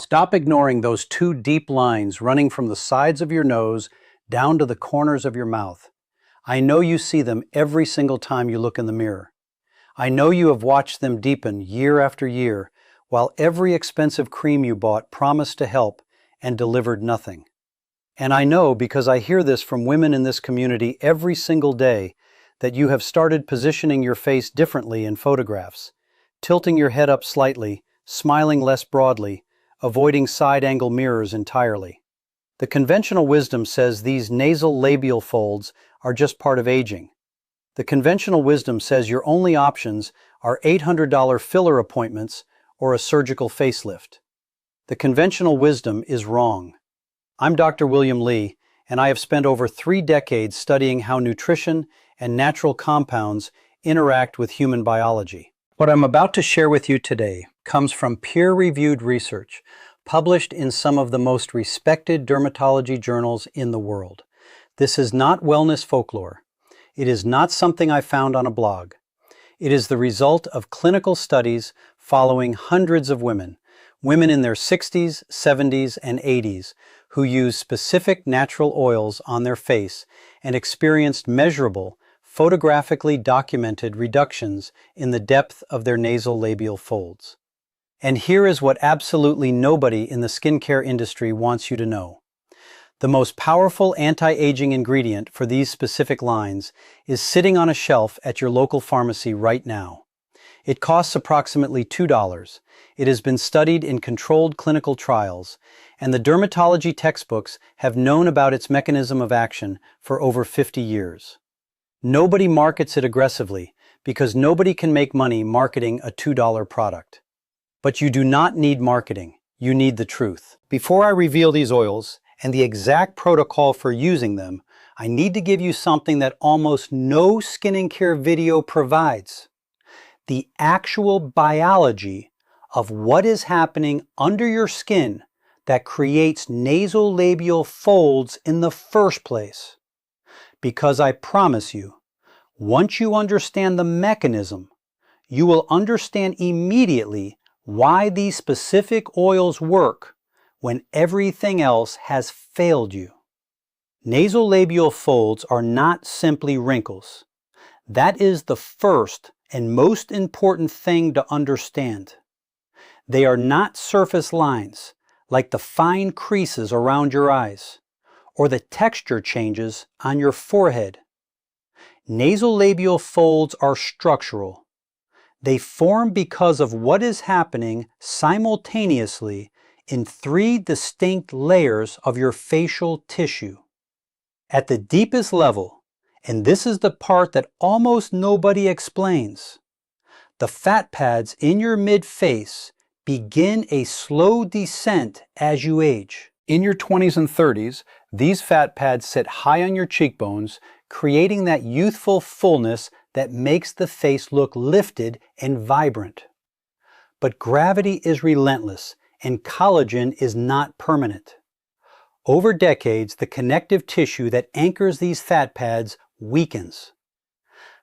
Stop ignoring those two deep lines running from the sides of your nose down to the corners of your mouth. I know you see them every single time you look in the mirror. I know you have watched them deepen year after year, while every expensive cream you bought promised to help and delivered nothing. And I know, because I hear this from women in this community every single day, that you have started positioning your face differently in photographs, tilting your head up slightly, smiling less broadly, avoiding side-angle mirrors entirely. The conventional wisdom says these nasal labial folds are just part of aging. The conventional wisdom says your only options are $800 filler appointments or a surgical facelift. The conventional wisdom is wrong. I'm Dr. William Lee, and I have spent over 3 decades studying how nutrition and natural compounds interact with human biology. What I'm about to share with you today comes from peer-reviewed research published in some of the most respected dermatology journals in the world. This is not wellness folklore. It is not something I found on a blog. It is the result of clinical studies following hundreds of women in their 60s, 70s, and 80s, who used specific natural oils on their face and experienced measurable, photographically documented reductions in the depth of their nasal labial folds. And here is what absolutely nobody in the skincare industry wants you to know. The most powerful anti-aging ingredient for these specific lines is sitting on a shelf at your local pharmacy right now. It costs approximately $2. It has been studied in controlled clinical trials, and the dermatology textbooks have known about its mechanism of action for over 50 years. Nobody markets it aggressively because nobody can make money marketing a $2 product. But you do not need marketing. You need the truth. Before I reveal these oils and the exact protocol for using them, I need to give you something that almost no skincare video provides. The actual biology of what is happening under your skin that creates nasolabial folds in the first place. Because I promise you, once you understand the mechanism, you will understand immediately why these specific oils work when everything else has failed you. Nasolabial folds are not simply wrinkles. That is the first and most important thing to understand. They are not surface lines, like the fine creases around your eyes, or the texture changes on your forehead. Nasolabial folds are structural. They form because of what is happening simultaneously in 3 distinct layers of your facial tissue. At the deepest level, and this is the part that almost nobody explains, the fat pads in your mid-face begin a slow descent as you age. In your 20s and 30s, these fat pads sit high on your cheekbones, creating that youthful fullness that makes the face look lifted and vibrant. But gravity is relentless, and collagen is not permanent. Over decades, the connective tissue that anchors these fat pads weakens.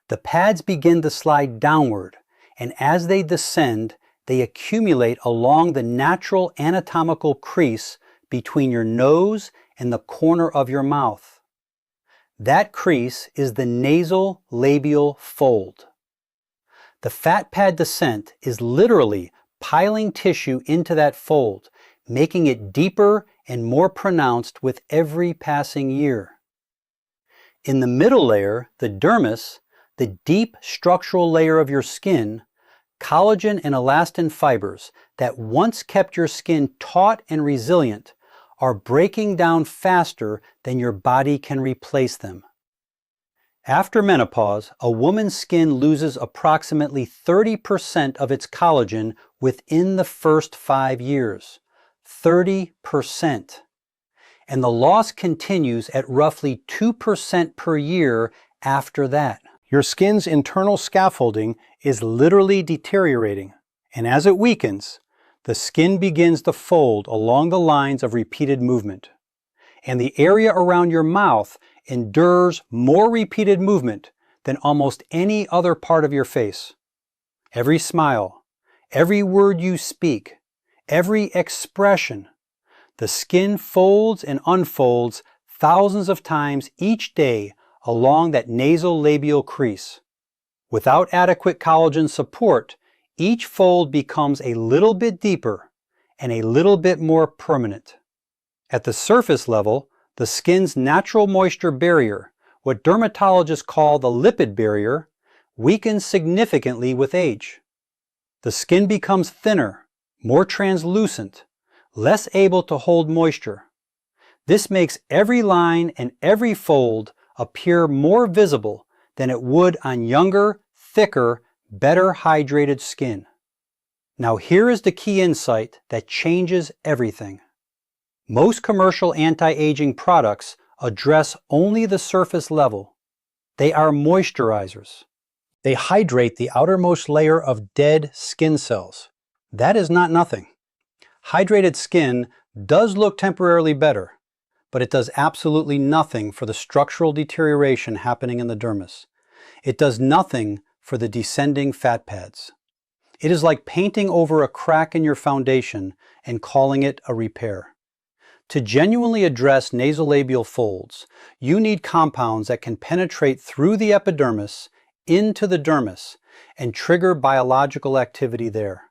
The pads begin to slide downward, and as they descend, they accumulate along the natural anatomical crease between your nose and the corner of your mouth. That crease is the nasal labial fold. The fat pad descent is literally piling tissue into that fold, making it deeper and more pronounced with every passing year. In the middle layer, the dermis, the deep structural layer of your skin, collagen and elastin fibers that once kept your skin taut and resilient are breaking down faster than your body can replace them. After menopause, a woman's skin loses approximately 30% of its collagen within the first 5 years. 30%. And the loss continues at roughly 2% per year after that. Your skin's internal scaffolding is literally deteriorating, and as it weakens, the skin begins to fold along the lines of repeated movement, and the area around your mouth endures more repeated movement than almost any other part of your face. Every smile, every word you speak, every expression. The skin folds and unfolds thousands of times each day along that nasolabial crease. Without adequate collagen support, each fold becomes a little bit deeper and a little bit more permanent. At the surface level, the skin's natural moisture barrier, what dermatologists call the lipid barrier, weakens significantly with age. The skin becomes thinner, more translucent, less able to hold moisture. This makes every line and every fold appear more visible than it would on younger, thicker, better hydrated skin. Now here is the key insight that changes everything. Most commercial anti-aging products address only the surface level. They are moisturizers. They hydrate the outermost layer of dead skin cells. That is not nothing. Hydrated skin does look temporarily better, but it does absolutely nothing for the structural deterioration happening in the dermis. It does nothing for the descending fat pads. It is like painting over a crack in your foundation and calling it a repair. To genuinely address nasolabial folds, you need compounds that can penetrate through the epidermis into the dermis and trigger biological activity there.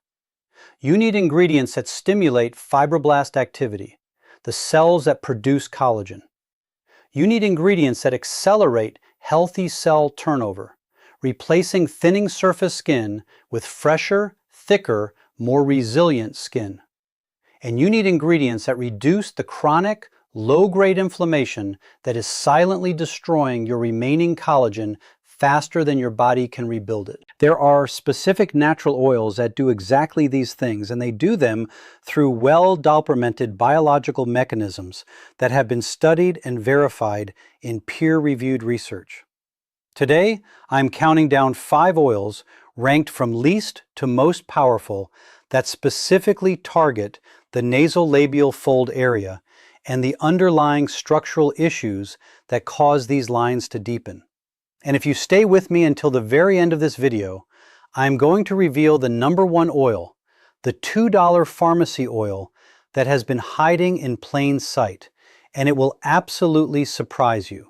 You need ingredients that stimulate fibroblast activity, the cells that produce collagen. You need ingredients that accelerate healthy cell turnover, replacing thinning surface skin with fresher, thicker, more resilient skin. And you need ingredients that reduce the chronic, low-grade inflammation that is silently destroying your remaining collagen faster than your body can rebuild it. There are specific natural oils that do exactly these things, and they do them through well-documented biological mechanisms that have been studied and verified in peer-reviewed research. Today, I'm counting down 5 oils ranked from least to most powerful that specifically target the nasolabial fold area and the underlying structural issues that cause these lines to deepen. And if you stay with me until the very end of this video, I'm going to reveal the #1 oil, the $2 pharmacy oil that has been hiding in plain sight, and it will absolutely surprise you.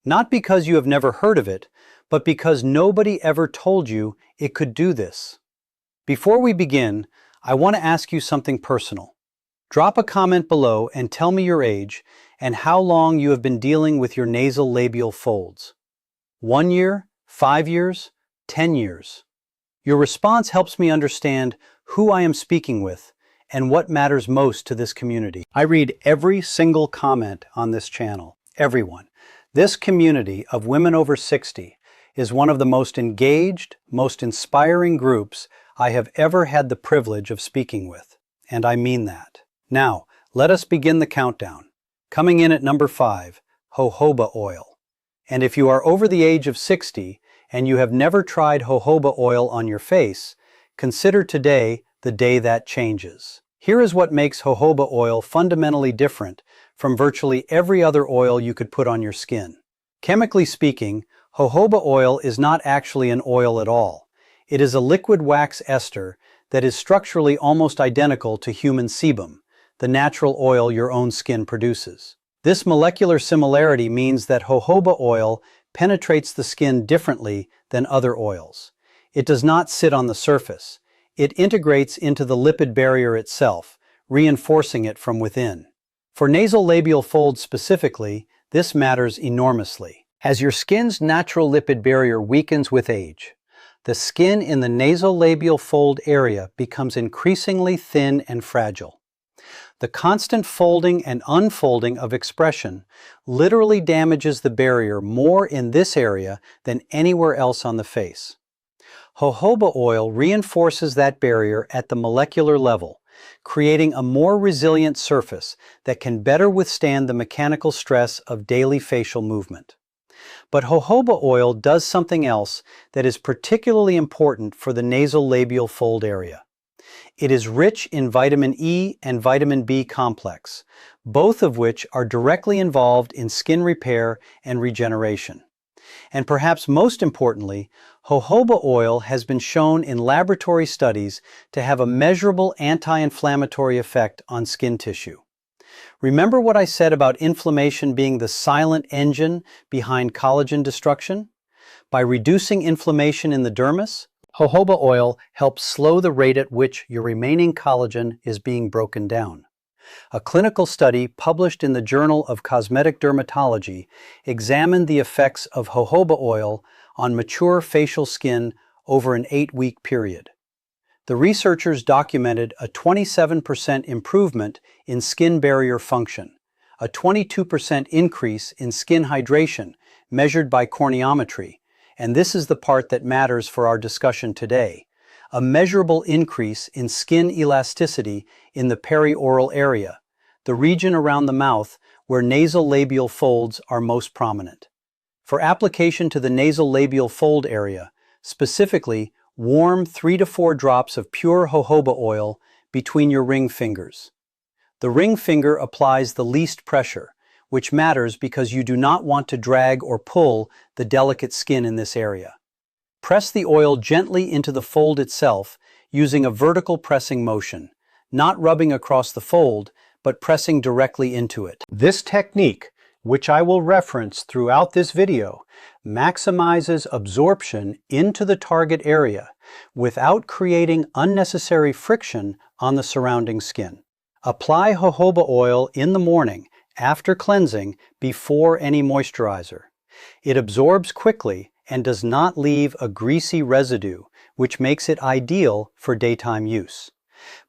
Not because you have never heard of it, but because nobody ever told you it could do this. Before we begin, I want to ask you something personal. Drop a comment below and tell me your age and how long you have been dealing with your nasolabial folds. 1 year, 5 years, 10 years. Your response helps me understand who I am speaking with and what matters most to this community. I read every single comment on this channel, everyone. This community of women over 60 is one of the most engaged, most inspiring groups I have ever had the privilege of speaking with, and I mean that. Now, let us begin the countdown. Coming in at number 5, jojoba oil. And if you are over the age of 60 and you have never tried jojoba oil on your face, consider today the day that changes. Here is what makes jojoba oil fundamentally different from virtually every other oil you could put on your skin. Chemically speaking, jojoba oil is not actually an oil at all. It is a liquid wax ester that is structurally almost identical to human sebum, the natural oil your own skin produces. This molecular similarity means that jojoba oil penetrates the skin differently than other oils. It does not sit on the surface. It integrates into the lipid barrier itself, reinforcing it from within. For nasolabial folds specifically, this matters enormously. As your skin's natural lipid barrier weakens with age, the skin in the nasolabial fold area becomes increasingly thin and fragile. The constant folding and unfolding of expression literally damages the barrier more in this area than anywhere else on the face. Jojoba oil reinforces that barrier at the molecular level, creating a more resilient surface that can better withstand the mechanical stress of daily facial movement. But jojoba oil does something else that is particularly important for the nasolabial fold area. It is rich in vitamin E and vitamin B complex, both of which are directly involved in skin repair and regeneration. And perhaps most importantly, jojoba oil has been shown in laboratory studies to have a measurable anti-inflammatory effect on skin tissue. Remember what I said about inflammation being the silent engine behind collagen destruction? By reducing inflammation in the dermis, jojoba oil helps slow the rate at which your remaining collagen is being broken down. A clinical study published in the Journal of Cosmetic Dermatology examined the effects of jojoba oil on mature facial skin over an 8-week period. The researchers documented a 27% improvement in skin barrier function, a 22% increase in skin hydration measured by corneometry, and this is the part that matters for our discussion today, a measurable increase in skin elasticity in the perioral area, the region around the mouth where nasolabial folds are most prominent. For application to the nasolabial fold area, specifically, warm 3 to 4 drops of pure jojoba oil between your ring fingers. The ring finger applies the least pressure, which matters because you do not want to drag or pull the delicate skin in this area. Press the oil gently into the fold itself using a vertical pressing motion, not rubbing across the fold, but pressing directly into it. This technique, which I will reference throughout this video, maximizes absorption into the target area without creating unnecessary friction on the surrounding skin. Apply jojoba oil in the morning after cleansing before any moisturizer. It absorbs quickly and does not leave a greasy residue, which makes it ideal for daytime use.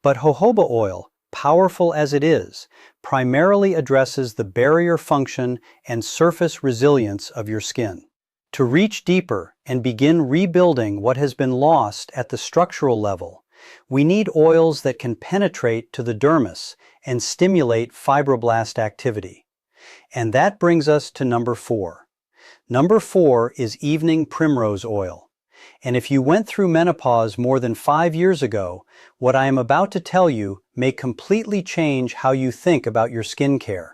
But jojoba oil, powerful as it is, primarily addresses the barrier function and surface resilience of your skin. To reach deeper and begin rebuilding what has been lost at the structural level, we need oils that can penetrate to the dermis and stimulate fibroblast activity. And that brings us to number 4. Number 4 is evening primrose oil. And if you went through menopause more than 5 years ago, what I am about to tell you may completely change how you think about your skincare.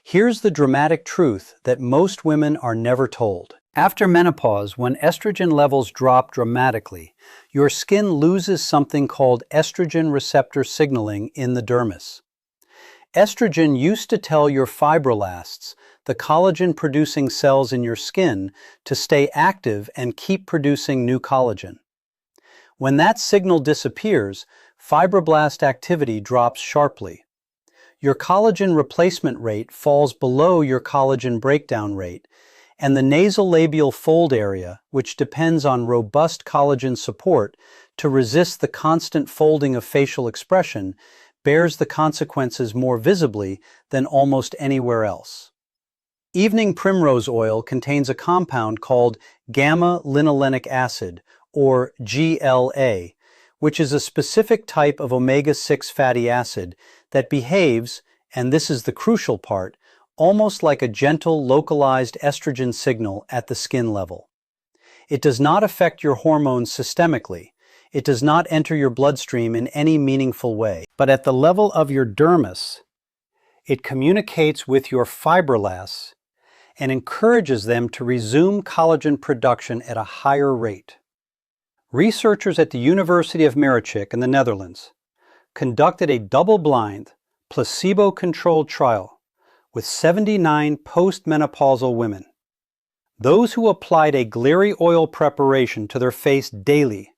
Here's the dramatic truth that most women are never told. After menopause, when estrogen levels drop dramatically, your skin loses something called estrogen receptor signaling in the dermis. Estrogen used to tell your fibroblasts, the collagen-producing cells in your skin, to stay active and keep producing new collagen. When that signal disappears, fibroblast activity drops sharply. Your collagen replacement rate falls below your collagen breakdown rate, and the nasolabial fold area, which depends on robust collagen support to resist the constant folding of facial expression, bears the consequences more visibly than almost anywhere else. Evening primrose oil contains a compound called gamma-linolenic acid, or GLA, which is a specific type of omega-6 fatty acid that behaves, and this is the crucial part, almost like a gentle localized estrogen signal at the skin level. It does not affect your hormones systemically. It does not enter your bloodstream in any meaningful way. But at the level of your dermis, it communicates with your fibroblasts and encourages them to resume collagen production at a higher rate. Researchers at the University of Maastricht in the Netherlands conducted a double-blind, placebo-controlled trial with 79 postmenopausal women. Those who applied a glary oil preparation to their face daily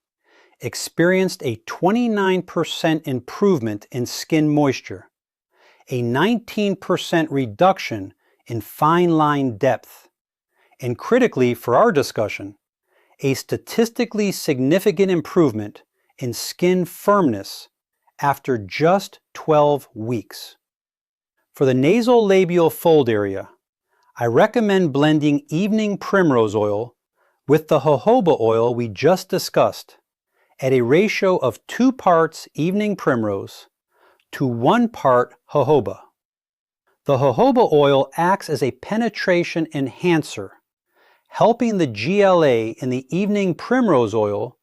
experienced a 29% improvement in skin moisture, a 19% reduction in fine line depth, and critically for our discussion, a statistically significant improvement in skin firmness after just 12 weeks. For the nasolabial fold area, I recommend blending evening primrose oil with the jojoba oil we just discussed at a ratio of 2 parts evening primrose to 1 part jojoba. The jojoba oil acts as a penetration enhancer, helping the GLA in the evening primrose oil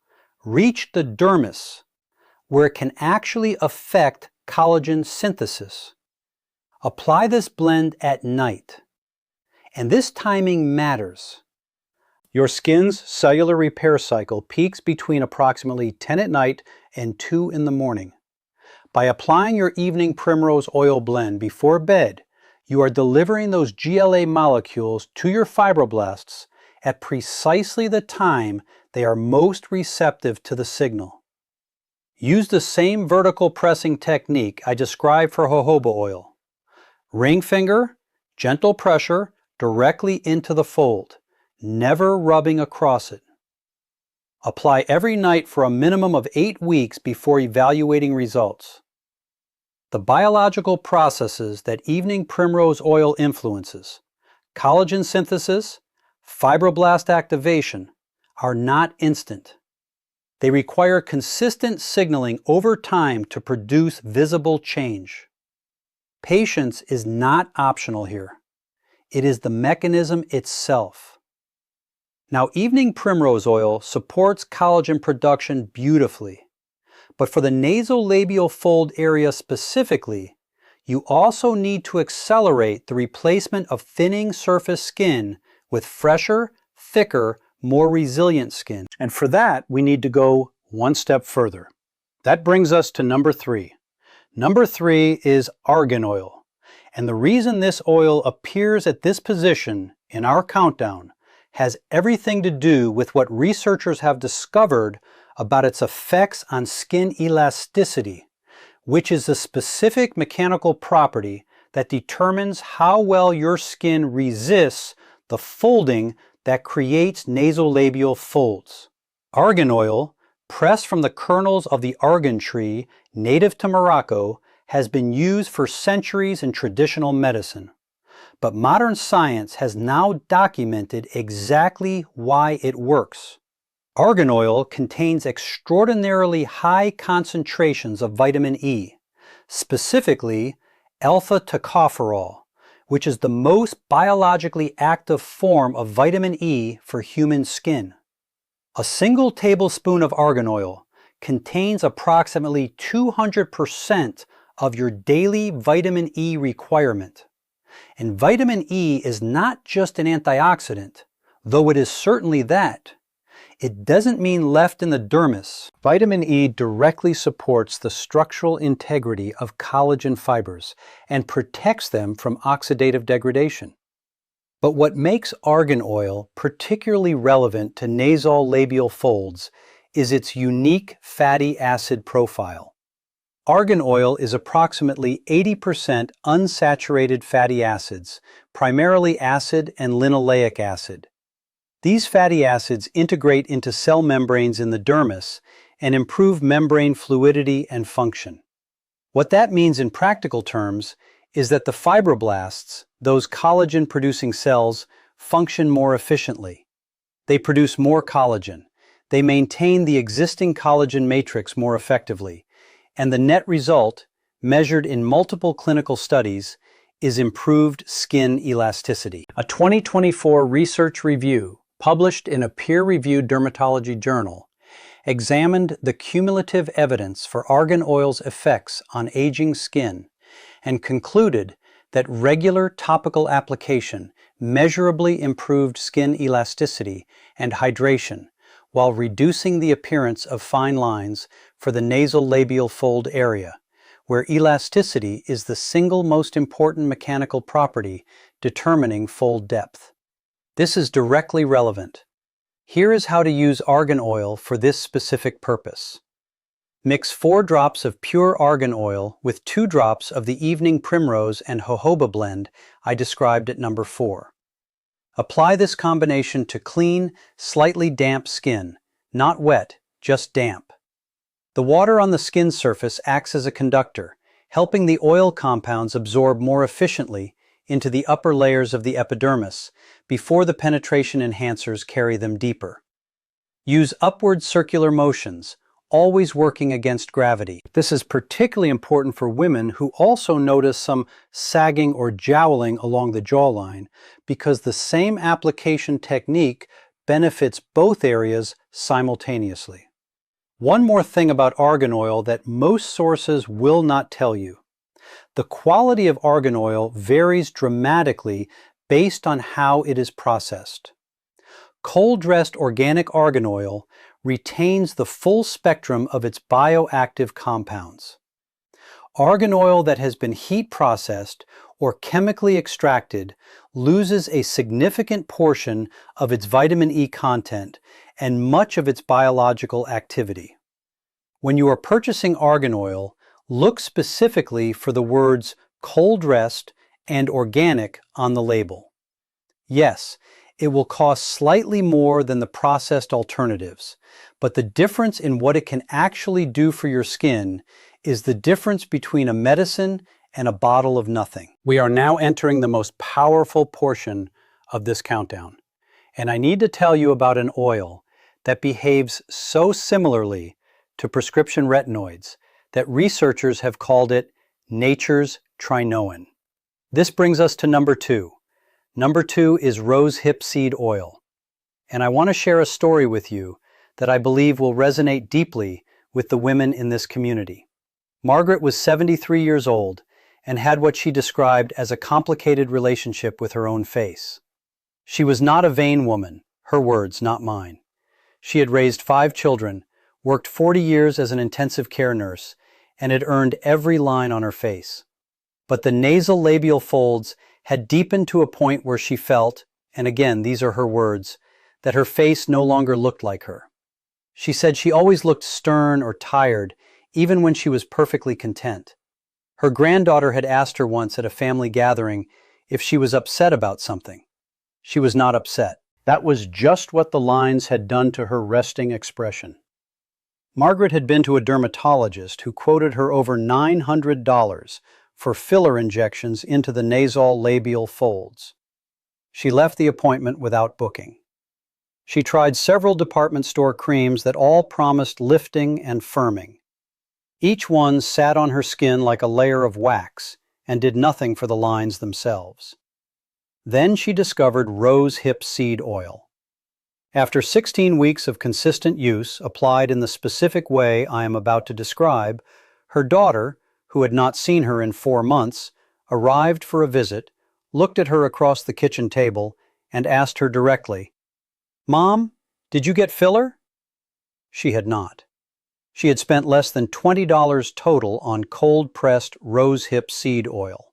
reach the dermis, where it can actually affect collagen synthesis. Apply this blend at night, and this timing matters Your skin's cellular repair cycle peaks between approximately 10 at night and 2 in the morning. By applying your evening primrose oil blend before bed, you are delivering those GLA molecules to your fibroblasts at precisely the time they are most receptive to the signal. Use the same vertical pressing technique I described for jojoba oil. Ring finger, gentle pressure directly into the fold, never rubbing across it. Apply every night for a minimum of 8 weeks before evaluating results. The biological processes that evening primrose oil influences, collagen synthesis, fibroblast activation, are not instant. They require consistent signaling over time to produce visible change. Patience is not optional here. It is the mechanism itself. Now, evening primrose oil supports collagen production beautifully. But for the nasolabial fold area specifically, you also need to accelerate the replacement of thinning surface skin with fresher, thicker, more resilient skin. And for that, we need to go one step further. That brings us to number 3. Number 3 is argan oil. And the reason this oil appears at this position in our countdown has everything to do with what researchers have discovered about its effects on skin elasticity, which is a specific mechanical property that determines how well your skin resists the folding that creates nasolabial folds. Argan oil, pressed from the kernels of the argan tree native to Morocco, has been used for centuries in traditional medicine. But modern science has now documented exactly why it works. Argan oil contains extraordinarily high concentrations of vitamin E, specifically alpha-tocopherol, which is the most biologically active form of vitamin E for human skin. A single tablespoon of argan oil contains approximately 200% of your daily vitamin E requirement. And vitamin E is not just an antioxidant, though it is certainly that. It doesn't mean left in the dermis. Vitamin E directly supports the structural integrity of collagen fibers and protects them from oxidative degradation. But what makes argan oil particularly relevant to nasolabial folds is its unique fatty acid profile. Argan oil is approximately 80% unsaturated fatty acids, primarily acid and linoleic acid. These fatty acids integrate into cell membranes in the dermis and improve membrane fluidity and function. What that means in practical terms is that the fibroblasts, those collagen-producing cells, function more efficiently. They produce more collagen. They maintain the existing collagen matrix more effectively. And the net result, measured in multiple clinical studies, is improved skin elasticity. A 2024 research review published in a peer-reviewed dermatology journal, examined the cumulative evidence for argan oil's effects on aging skin and concluded that regular topical application measurably improved skin elasticity and hydration while reducing the appearance of fine lines for the nasolabial fold area, where elasticity is the single most important mechanical property determining fold depth. This is directly relevant. Here is how to use argan oil for this specific purpose. Mix 4 drops of pure argan oil with 2 drops of the evening primrose and jojoba blend I described at number 4. Apply this combination to clean, slightly damp skin, not wet, just damp. The water on the skin surface acts as a conductor, helping the oil compounds absorb more efficiently into the upper layers of the epidermis before the penetration enhancers carry them deeper. Use upward circular motions, always working against gravity. This is particularly important for women who also notice some sagging or jowling along the jawline because the same application technique benefits both areas simultaneously. One more thing about argan oil that most sources will not tell you. The quality of argan oil varies dramatically based on how it is processed. Cold-dressed organic argan oil retains the full spectrum of its bioactive compounds. Argan oil that has been heat processed or chemically extracted loses a significant portion of its vitamin E content and much of its biological activity. When you are purchasing argan oil, look specifically for the words cold-dressed and organic on the label. Yes, it will cost slightly more than the processed alternatives, but the difference in what it can actually do for your skin is the difference between a medicine and a bottle of nothing. We are now entering the most powerful portion of this countdown, and I need to tell you about an oil that behaves so similarly to prescription retinoids that researchers have called it nature's trinoin. This brings us to number 2. Number 2 is rosehip seed oil. And I want to share a story with you that I believe will resonate deeply with the women in this community. Margaret was 73 years old and had what she described as a complicated relationship with her own face. She was not a vain woman, her words, not mine. She had raised 5 children, worked 40 years as an intensive care nurse, and had earned every line on her face. But the nasolabial folds had deepened to a point where she felt, and again, these are her words, that her face no longer looked like her. She said she always looked stern or tired, even when she was perfectly content. Her granddaughter had asked her once at a family gathering if she was upset about something. She was not upset. That was just what the lines had done to her resting expression. Margaret had been to a dermatologist who quoted her over $900 for filler injections into the nasolabial folds. She left the appointment without booking. She tried several department store creams that all promised lifting and firming. Each one sat on her skin like a layer of wax and did nothing for the lines themselves. Then she discovered rosehip seed oil. After 16 weeks of consistent use applied in the specific way I am about to describe, her daughter, who had not seen her in 4 months, arrived for a visit, looked at her across the kitchen table, and asked her directly, "Mom, did you get filler?" She had not. She had spent less than $20 total on cold-pressed rosehip seed oil.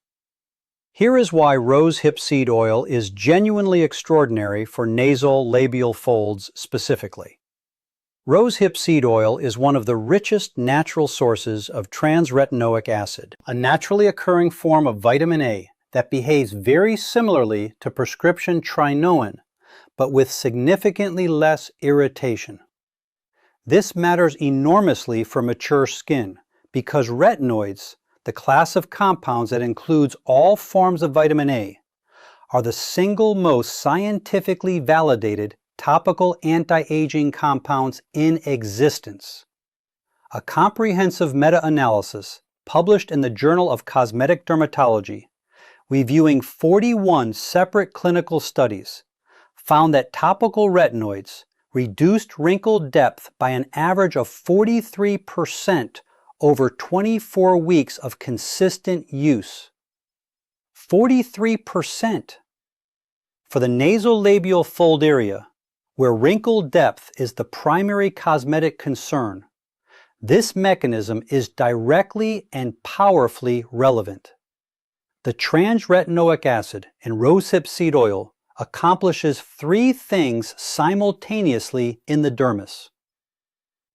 Here is why rosehip seed oil is genuinely extraordinary for nasolabial folds specifically. Rosehip seed oil is one of the richest natural sources of trans-retinoic acid, a naturally occurring form of vitamin A that behaves very similarly to prescription trinoin, but with significantly less irritation. This matters enormously for mature skin because retinoids, the class of compounds that includes all forms of vitamin A, are the single most scientifically validated topical anti-aging compounds in existence. A comprehensive meta-analysis published in the Journal of Cosmetic Dermatology, reviewing 41 separate clinical studies, found that topical retinoids reduced wrinkle depth by an average of 43% over 24 weeks of consistent use. 43%! For the nasolabial fold area, where wrinkle depth is the primary cosmetic concern, this mechanism is directly and powerfully relevant. The trans-retinoic acid in rosehip seed oil accomplishes 3 things simultaneously in the dermis.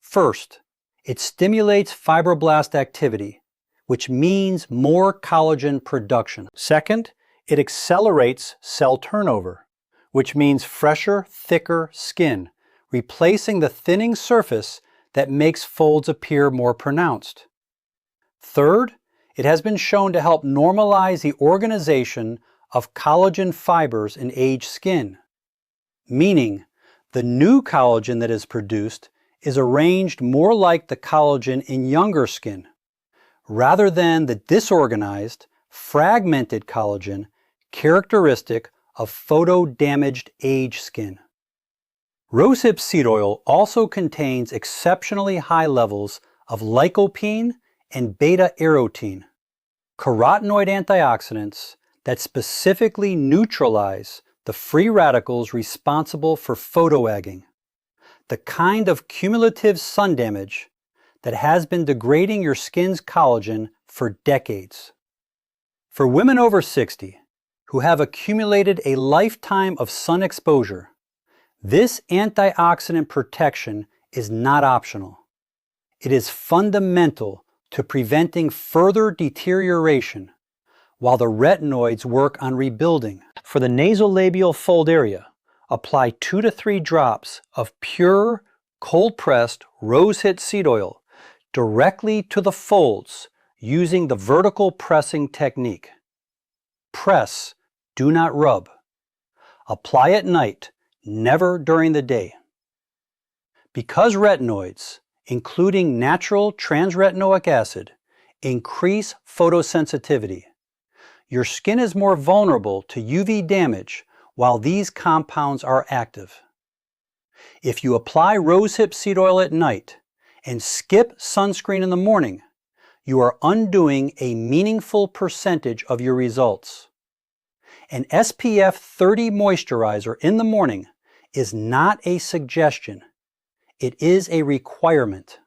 First, it stimulates fibroblast activity, which means more collagen production. Second, it accelerates cell turnover, which means fresher, thicker skin, replacing the thinning surface that makes folds appear more pronounced. Third, it has been shown to help normalize the organization of collagen fibers in aged skin, meaning the new collagen that is produced is arranged more like the collagen in younger skin, rather than the disorganized, fragmented collagen characteristic of photo-damaged aged skin. Rosehip seed oil also contains exceptionally high levels of lycopene and beta-arotene, carotenoid antioxidants that specifically neutralize the free radicals responsible for photoagging, the kind of cumulative sun damage that has been degrading your skin's collagen for decades. For women over 60 who have accumulated a lifetime of sun exposure, this antioxidant protection is not optional. It is fundamental to preventing further deterioration while the retinoids work on rebuilding. For the nasolabial fold area, apply 2 to 3 drops of pure, cold-pressed rosehip seed oil directly to the folds using the vertical pressing technique. Press, do not rub. Apply at night, never during the day. Because retinoids, including natural transretinoic acid, increase photosensitivity, your skin is more vulnerable to UV damage while these compounds are active. If you apply rosehip seed oil at night and skip sunscreen in the morning, you are undoing a meaningful percentage of your results. An SPF 30 moisturizer in the morning is not a suggestion. It is a requirement.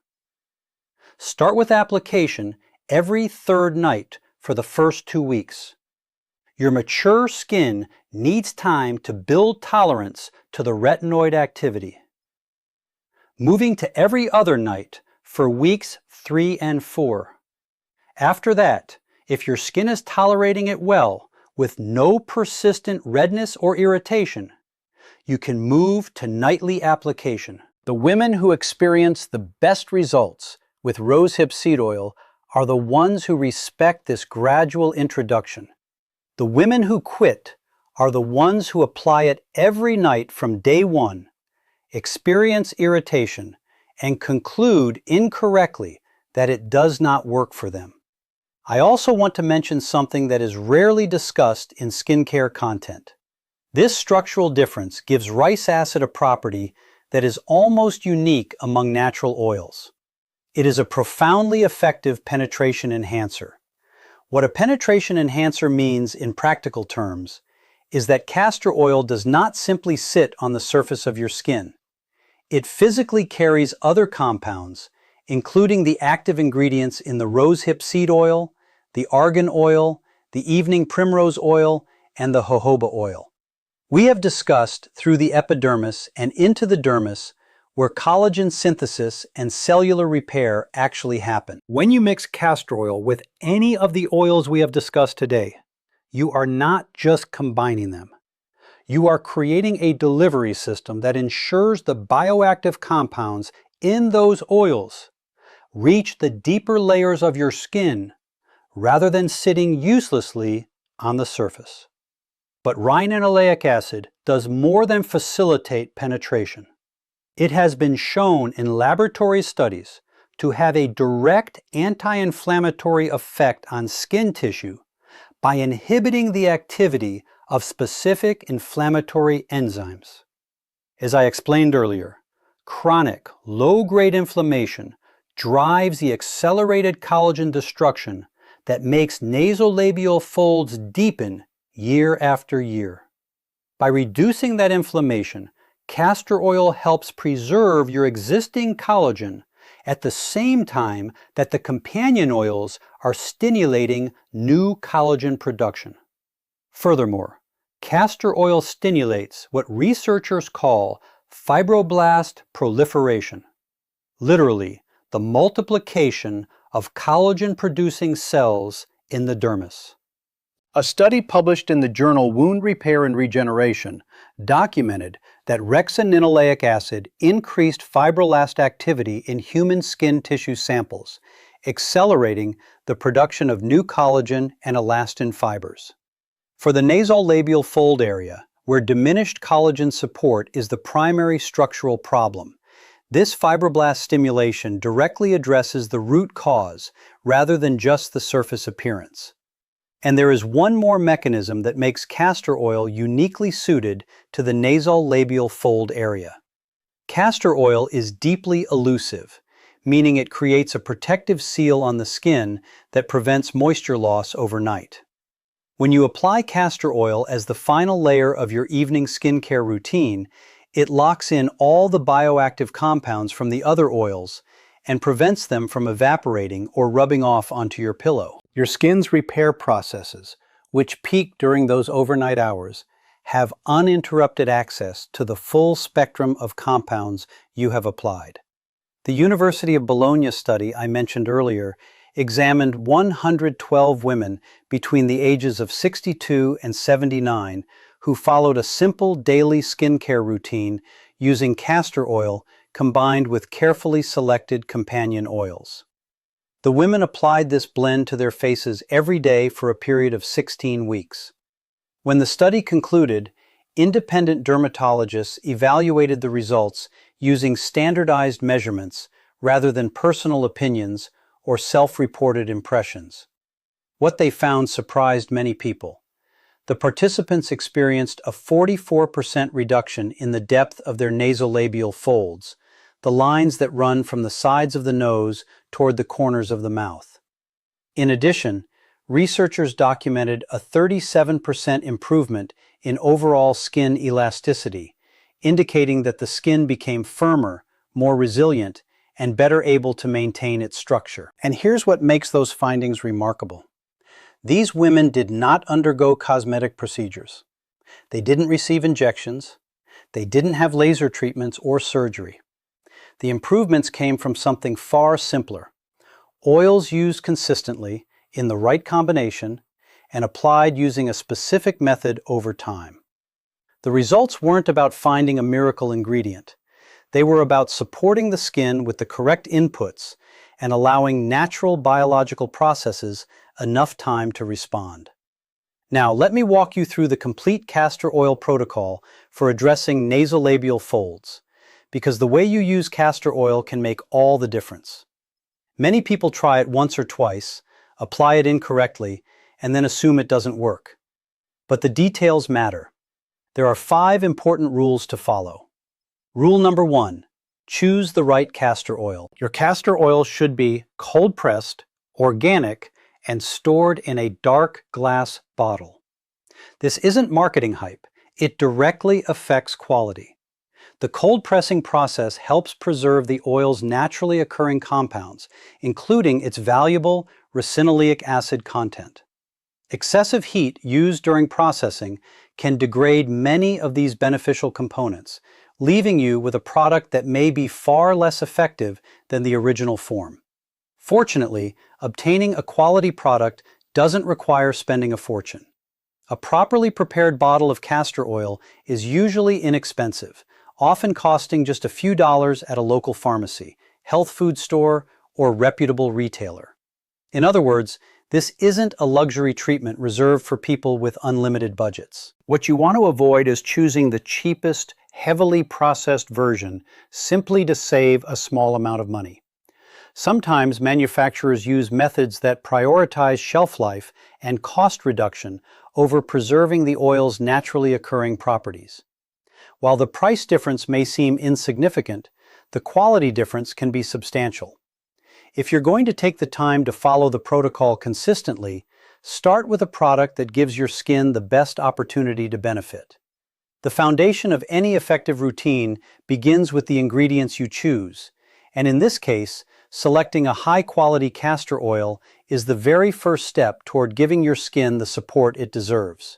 Start with application every third night for the first 2 weeks. Your mature skin needs time to build tolerance to the retinoid activity. Moving to every other night for weeks 3 and 4. After that, if your skin is tolerating it well with no persistent redness or irritation, you can move to nightly application. The women who experience the best results with rosehip seed oil are the ones who respect this gradual introduction. The women who quit are the ones who apply it every night from day 1, experience irritation, and conclude incorrectly that it does not work for them. I also want to mention something that is rarely discussed in skincare content. This structural difference gives rice acid a property that is almost unique among natural oils. It is a profoundly effective penetration enhancer. What a penetration enhancer means in practical terms is that castor oil does not simply sit on the surface of your skin. It physically carries other compounds, including the active ingredients in the rosehip seed oil, the argan oil, the evening primrose oil, and the jojoba oil. We have discussed through the epidermis and into the dermis where collagen synthesis and cellular repair actually happen. When you mix castor oil with any of the oils we have discussed today, you are not just combining them. You are creating a delivery system that ensures the bioactive compounds in those oils reach the deeper layers of your skin rather than sitting uselessly on the surface. But rhinanoleic acid does more than facilitate penetration. It has been shown in laboratory studies to have a direct anti-inflammatory effect on skin tissue by inhibiting the activity of specific inflammatory enzymes. As I explained earlier, chronic, low-grade inflammation drives the accelerated collagen destruction that makes nasolabial folds deepen year after year. By reducing that inflammation, castor oil helps preserve your existing collagen at the same time that the companion oils are stimulating new collagen production. Furthermore, castor oil stimulates what researchers call fibroblast proliferation, literally the multiplication of collagen-producing cells in the dermis. A study published in the journal Wound Repair and Regeneration documented that rexaninoleic acid increased fibroblast activity in human skin tissue samples, accelerating the production of new collagen and elastin fibers. For the nasolabial fold area, where diminished collagen support is the primary structural problem, this fibroblast stimulation directly addresses the root cause rather than just the surface appearance. And there is one more mechanism that makes castor oil uniquely suited to the nasolabial fold area. Castor oil is deeply elusive, meaning it creates a protective seal on the skin that prevents moisture loss overnight. When you apply castor oil as the final layer of your evening skincare routine, it locks in all the bioactive compounds from the other oils and prevents them from evaporating or rubbing off onto your pillow. Your skin's repair processes, which peak during those overnight hours, have uninterrupted access to the full spectrum of compounds you have applied. The University of Bologna study I mentioned earlier examined 112 women between the ages of 62 and 79 who followed a simple daily skincare routine using castor oil combined with carefully selected companion oils. The women applied this blend to their faces every day for a period of 16 weeks. When the study concluded, independent dermatologists evaluated the results using standardized measurements rather than personal opinions or self-reported impressions. What they found surprised many people. The participants experienced a 44% reduction in the depth of their nasolabial folds, the lines that run from the sides of the nose toward the corners of the mouth. In addition, researchers documented a 37% improvement in overall skin elasticity, indicating that the skin became firmer, more resilient, and better able to maintain its structure. And here's what makes those findings remarkable. These women did not undergo cosmetic procedures. They didn't receive injections. They didn't have laser treatments or surgery. The improvements came from something far simpler. Oils used consistently, in the right combination, and applied using a specific method over time. The results weren't about finding a miracle ingredient. They were about supporting the skin with the correct inputs and allowing natural biological processes enough time to respond. Now, let me walk you through the complete castor oil protocol for addressing nasolabial folds, because the way you use castor oil can make all the difference. Many people try it once or twice, apply it incorrectly, and then assume it doesn't work. But the details matter. There are 5 important rules to follow. Rule number 1, choose the right castor oil. Your castor oil should be cold-pressed, organic, and stored in a dark glass bottle. This isn't marketing hype. It directly affects quality. The cold pressing process helps preserve the oil's naturally occurring compounds, including its valuable ricinoleic acid content. Excessive heat used during processing can degrade many of these beneficial components, leaving you with a product that may be far less effective than the original form. Fortunately, obtaining a quality product doesn't require spending a fortune. A properly prepared bottle of castor oil is usually inexpensive, often costing just a few dollars at a local pharmacy, health food store, or reputable retailer. In other words, this isn't a luxury treatment reserved for people with unlimited budgets. What you want to avoid is choosing the cheapest, heavily processed version simply to save a small amount of money. Sometimes manufacturers use methods that prioritize shelf life and cost reduction over preserving the oil's naturally occurring properties. While the price difference may seem insignificant, the quality difference can be substantial. If you're going to take the time to follow the protocol consistently, start with a product that gives your skin the best opportunity to benefit. The foundation of any effective routine begins with the ingredients you choose, and in this case, selecting a high-quality castor oil is the very first step toward giving your skin the support it deserves.